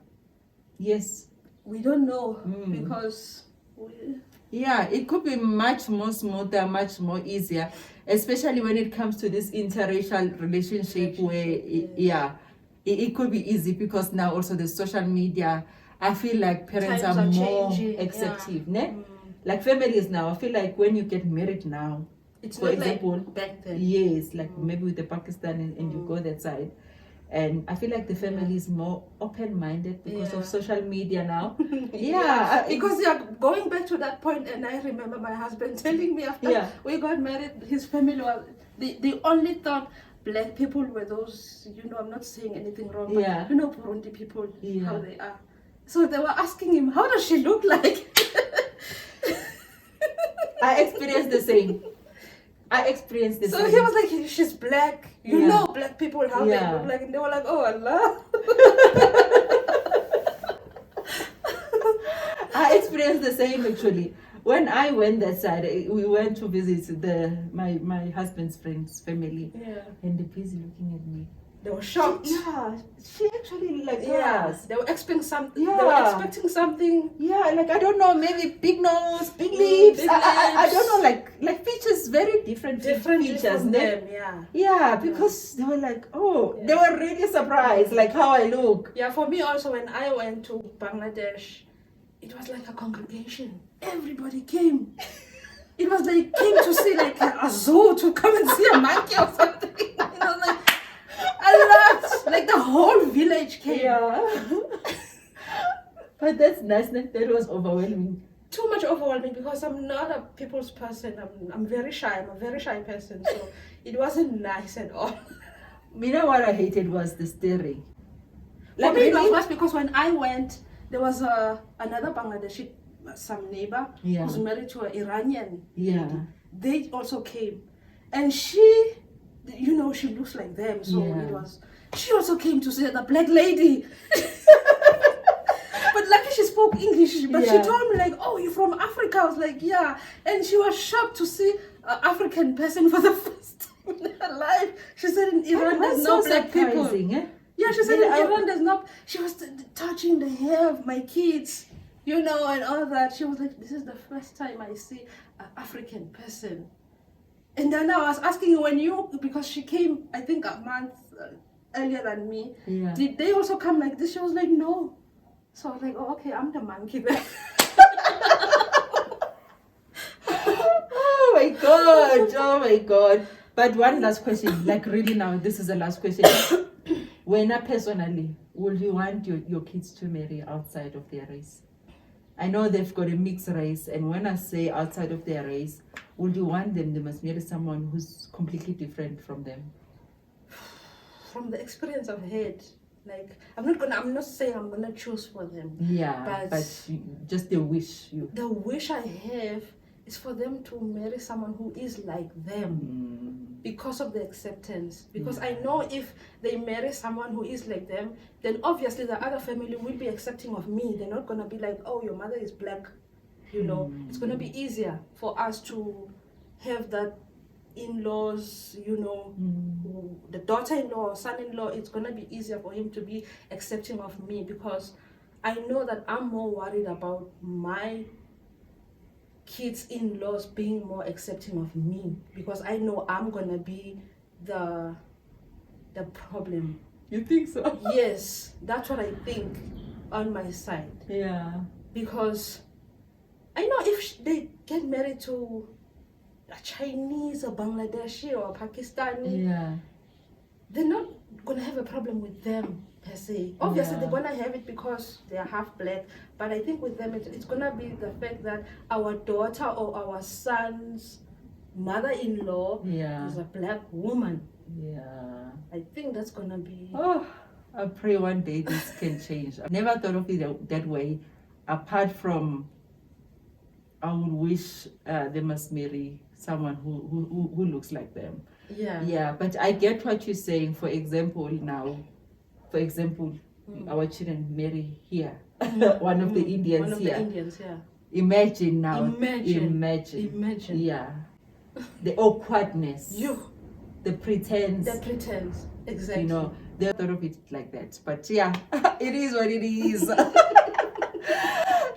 Yes. We don't know because... Yeah, it could be much more smoother, much more easier, especially when it comes to this interracial relationship where, it could be easy because now also the social media, I feel like parents Times are are more changing, acceptive, ne? Like families now, I feel like when you get married now, It's for not example, like back then. yes, like maybe with the Pakistan and you go that side. And I feel like the family is more open-minded because of social media now. Because you're going back to that point, and I remember my husband telling me after we got married, his family was, they only thought black people were those, I'm not saying anything wrong, but Burundi people, how they are. So they were asking him, how does she look like? I experienced the same. So he was like, she's black. You know black people, how they look like. And they were like, oh, Allah. I experienced the same actually. When I went that side, we went to visit my husband's friend's family. And they're busy looking at me. They were shocked. She actually like us. They were expecting something. They were expecting something. Like I don't know, maybe big nose, big lips. I don't know, like features, very different features. From them, because they were like, they were really surprised, like how I look. Yeah, for me also, when I went to Bangladesh, it was like a congregation. Everybody came. It was like came to see like a zoo, to come and see a monkey or something. Like a lot. Like the whole village came. But that's nice. That was overwhelming. Too much overwhelming because I'm not a people's person. I'm very shy. I'm a very shy person. So it wasn't nice at all. You know what I hated was the staring. Like for me, it was because when I went, there was another Bangladeshi, some neighbor who's married to an Iranian lady. They also came, and she, she looks like them. So it was. She also came to see the black lady. But lucky she spoke English. But she told me like, "Oh, you're from Africa." I was like, "Yeah," and she was shocked to see an African person for the first time in her life. She said in Iran there's no black people. Yeah, she said in Iran there's no. She was touching the hair of my kids, and all that. She was like, "This is the first time I see an African person." And then I was asking because she came, I think a month earlier than me. Did they also come like this? She was like, no. So I was like, oh, okay, I'm the monkey then. Oh my God. But one last question, like really now, this is the last question. When personally, would you want your kids to marry outside of their race? I know they've got a mixed race, and when I say outside of their race, would you want them, they must marry someone who's completely different from them? From the experience I've had, like I'm not saying I'm gonna choose for them. But just the wish The wish I have is for them to marry someone who is like them, because of the acceptance. Because I know if they marry someone who is like them, then obviously the other family will be accepting of me. They're not gonna be like, oh, your mother is black. It's gonna be easier for us to have that in-laws, the daughter-in-law or son-in-law. It's gonna be easier for him to be accepting of me, because I know that I'm more worried about my kids in-laws being more accepting of me, because I know I'm gonna be the problem. You think so? Yes, that's what I think on my side. Because I know if they get married to a Chinese or Bangladeshi or Pakistani, they're not gonna have a problem with them per se. Obviously they're gonna have it because they are half black, but I think with them it's gonna be the fact that our daughter or our son's mother-in-law is a black woman. I think that's gonna be. I pray one day this can change. I never thought of it that way, apart from I would wish they must marry someone who looks like them. But I get what you're saying. For example, our children marry here. One of the Indians here. Imagine now. Imagine. The awkwardness. The pretense. Exactly. They thought of it like that. But it is what it is.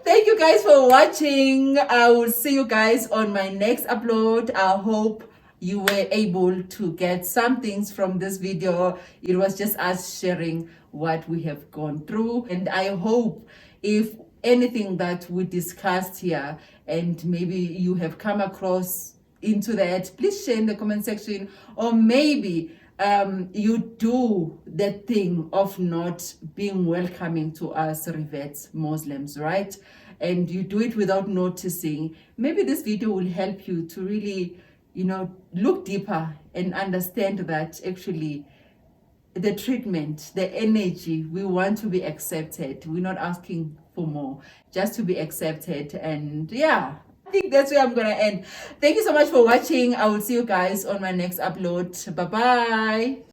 Thank you guys for watching. I will see you guys on my next upload. I hope you were able to get some things from this video. It was just us sharing what we have gone through. And I hope if anything that we discussed here and maybe you have come across into that, please share in the comment section. Or maybe you do that thing of not being welcoming to us reverts Muslims, right? And you do it without noticing. Maybe this video will help you to really, look deeper and understand that actually the treatment, the energy, we want to be accepted. We're not asking for more, just to be accepted. And yeah, I think that's where I'm gonna end. Thank you so much for watching. I will see you guys on my next upload. Bye bye.